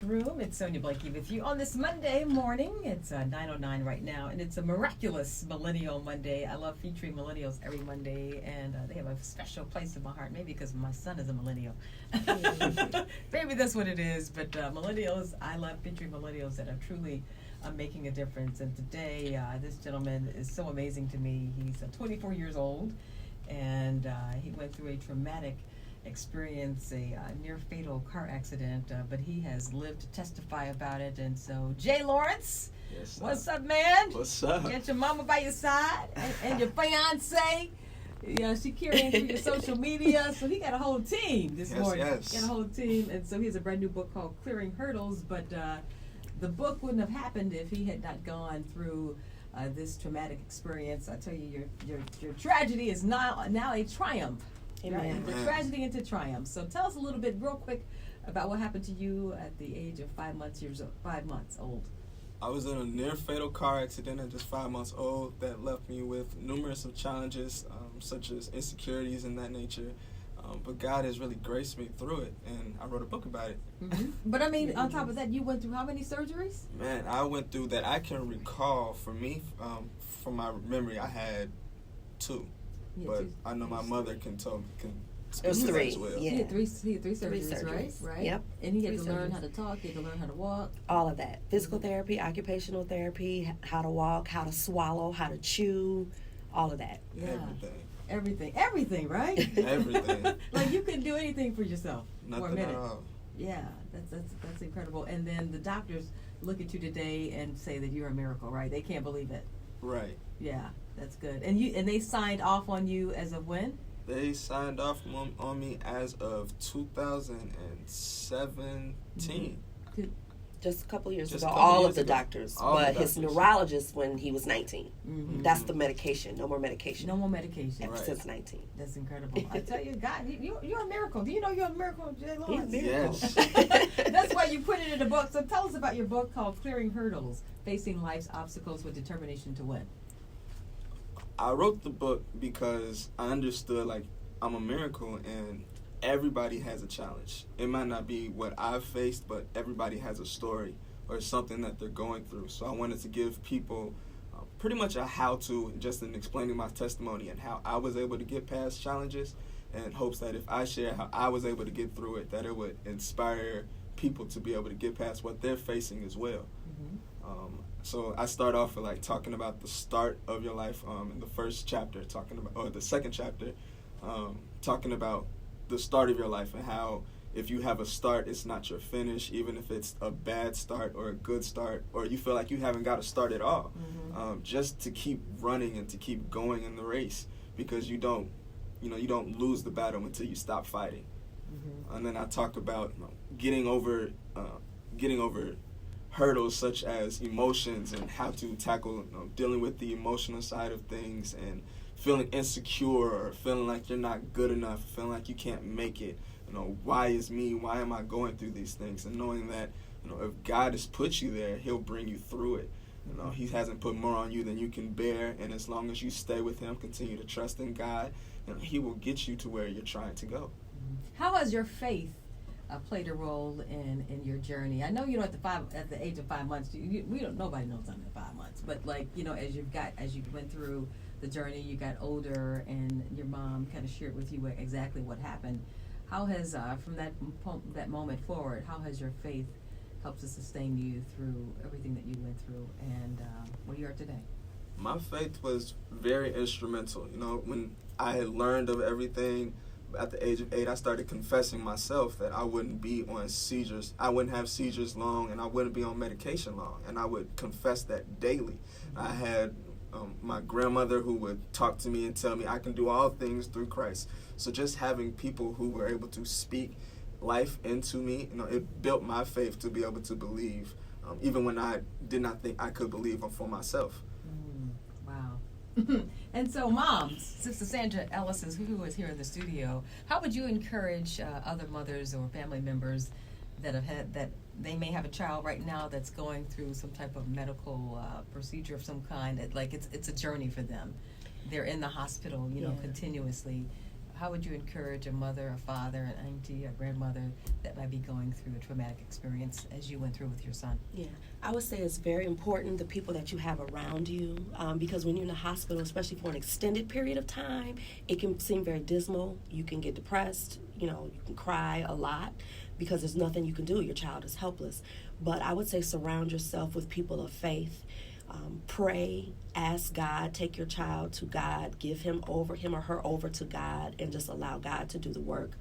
Room. It's Sonia Blakey with you on this Monday morning. It's 9:09 right now, and it's a miraculous Millennial Monday. I love featuring millennials every Monday, and they have a special place in my heart, maybe because my son is a millennial. Maybe that's what it is, but millennials, I love featuring millennials that are truly making a difference. And today, this gentleman is so amazing to me. He's 24 years old, and he went through a traumatic experience, a near fatal car accident, but he has lived to testify about it. And so, J.Lawrence, yes, what's up, man? What's up? Got your mama by your side and your fiance. She carrying through your social media. So he got a whole team this morning. Yes. Got a whole team, and so he has a brand new book called Clearing Hurdles. But the book wouldn't have happened if he had not gone through this traumatic experience. I tell you, your tragedy is now a triumph. Amen. The tragedy into triumph. So tell us a little bit, real quick, about what happened to you at the age of 5 months old. I was in a near fatal car accident at just 5 months old that left me with numerous of challenges, such as insecurities and that nature. But God has really graced me through it, and I wrote a book about it. Mm-hmm. But I mean, on top of that, you went through how many surgeries? Man, I went through that I can recall. For me, from my memory, I had 2. Yeah, but 2. I know my mother can It was speak to that 3. as well. Yeah. He had three surgeries, right? Yep. And he had 3 to learn surgeries. how to talk, he had to learn how to walk. All of that. Physical therapy, occupational therapy, how to walk, how to swallow, how to chew, all of that. Yeah. Everything, right? everything. Like you couldn't do anything for yourself for a Nothing minute. at all. Yeah, that's incredible. And then the doctors look at you today and say that you're a miracle, right? They can't believe it. Right. Yeah, that's good. And they signed off on you as of when? They signed off on me as of 2017. Just a couple years Just ago, a couple all years of the ago. doctors. All the But his doctors. neurologist when he was 19. Mm-hmm. That's the medication. No more medication. No more medication. Ever Right. since 19. That's incredible. I tell you, God, you're a miracle. Do you know you're a miracle, J.Lawrence? He's a miracle. Yes. That's why you put it in a book. So tell us about your book called Clearing Hurdles, Facing Life's Obstacles with Determination to Win. I wrote the book because I understood, like, I'm a miracle and everybody has a challenge. It might not be what I've faced, but everybody has a story or something that they're going through. So I wanted to give people pretty much a how-to just in explaining my testimony and how I was able to get past challenges, in hopes that if I share how I was able to get through it, that it would inspire people to be able to get past what they're facing as well. Mm-hmm. So I start off with like talking about the start of your life in the first chapter, or the second chapter, talking about the start of your life and how if you have a start, it's not your finish, even if it's a bad start or a good start, or you feel like you haven't got a start at all. Mm-hmm. Just to keep running and to keep going in the race, because you don't lose the battle until you stop fighting. Mm-hmm. And then I talk about getting over hurdles such as emotions and how to tackle dealing with the emotional side of things and feeling insecure or feeling like you're not good enough, feeling like you can't make it. Why is me? Why am I going through these things? And knowing that, if God has put you there, He'll bring you through it. He hasn't put more on you than you can bear, and as long as you stay with Him, continue to trust in God, He will get you to where you're trying to go. How has your faith played a role in your journey? I know at the age of 5 months, nobody knows I'm at 5 months, but as you went through the journey, you got older, and your mom kind of shared with you exactly what happened. How has from that moment forward, how has your faith helped to sustain you through everything that you went through and where you are today? My faith was very instrumental. When I had learned of everything at the age of 8, I started confessing myself that I wouldn't be on seizures. I wouldn't have seizures long, and I wouldn't be on medication long. And I would confess that daily. I had my grandmother who would talk to me and tell me I can do all things through Christ. So just having people who were able to speak life into me, it built my faith to be able to believe, even when I did not think I could believe for myself. Wow. And so, moms, Sister Sandra Ellis, who is here in the studio, how would you encourage other mothers or family members that they may have a child right now that's going through some type of medical procedure of some kind? It's a journey for them. They're in the hospital, continuously. how would you encourage a mother, a father, an auntie, a grandmother that might be going through a traumatic experience as you went through with your son? Yeah, I would say it's very important, the people that you have around you, because when you're in the hospital, especially for an extended period of time, it can seem very dismal. You can get depressed, you can cry a lot because there's nothing you can do. Your child is helpless. But I would say surround yourself with people of faith. Pray, ask God, take your child to God, give him or her over to God, and just allow God to do the work.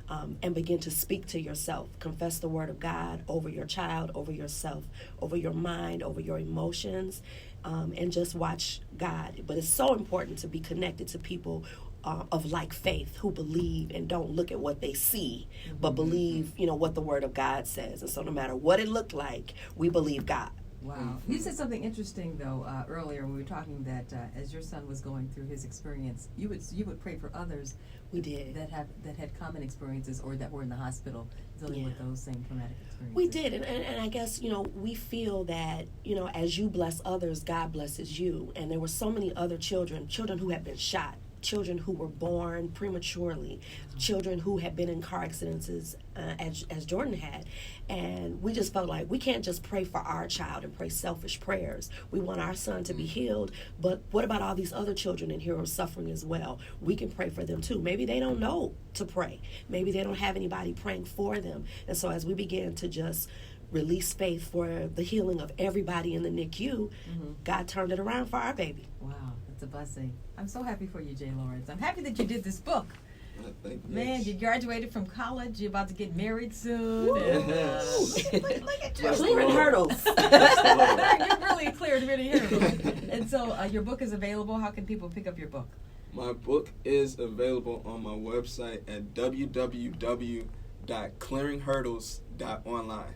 And begin to speak to yourself. Confess the word of God over your child, over yourself, over your mind, over your emotions, and just watch God. But it's so important to be connected to people of like faith who believe and don't look at what they see, but believe, what the word of God says. And so no matter what it looked like, we believe God. Wow. You said something interesting, though, earlier when we were talking that as your son was going through his experience, you would pray for others. We did. That had common experiences or that were in the hospital dealing with those same traumatic experiences. We did. And I guess, we feel that, as you bless others, God blesses you. And there were so many other children who had been shot, children who were born prematurely, children who had been in car accidents as Jordan had. And we just felt like we can't just pray for our child and pray selfish prayers. We want our son to be healed, but what about all these other children in here who are suffering as well? We can pray for them too. Maybe they don't know to pray. Maybe they don't have anybody praying for them. And so as we began to just release faith for the healing of everybody in the NICU, God turned it around for our baby. Wow. It's a blessing. I'm so happy for you, J.Lawrence. I'm happy that you did this book. Man, you graduated from college. You're about to get married soon. Look at you. Clearing hurdles. You're really cleared many hurdles. And so your book is available. How can people pick up your book? My book is available on my website at www.clearinghurdles.online.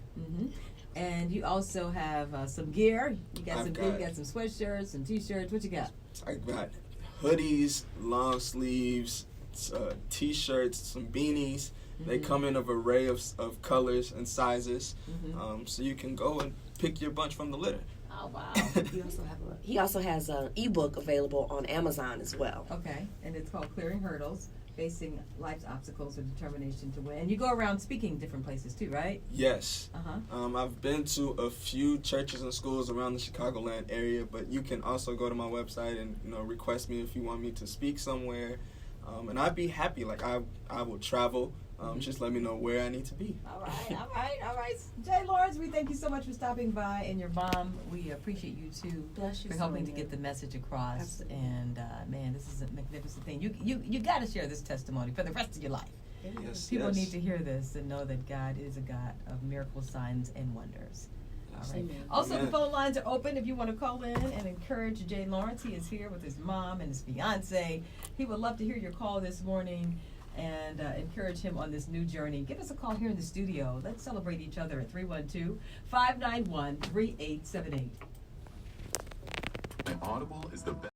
And you also have some gear. You got some sweatshirts, some t-shirts. What you got? I got hoodies, long sleeves, t-shirts, some beanies. They come in an array of colors and sizes, so you can go and pick your bunch from the litter. Oh, wow. He also has an ebook available on Amazon as well. Okay, and it's called Clearing Hurdles, Facing Life's Obstacles with Determination to Win. And you go around speaking different places too, right? Yes. I've been to a few churches and schools around the Chicagoland area, but you can also go to my website and request me if you want me to speak somewhere. And I'd be happy. Like I will travel. Just let me know where I need to be. All right. J.Lawrence, we thank you so much for stopping by, and your mom, we appreciate you too for helping to get the message across. Absolutely. And man, this is a magnificent thing. You got to share this testimony for the rest of your life. Yes, People need to hear this and know that God is a God of miracles, signs, and wonders. All right. Amen. Also, the phone lines are open if you want to call in and encourage J.Lawrence. He is here with his mom and his fiance. He would love to hear your call this morning and encourage him on this new journey. Give us a call here in the studio. Let's celebrate each other at 312-591-3878. And Audible is the best.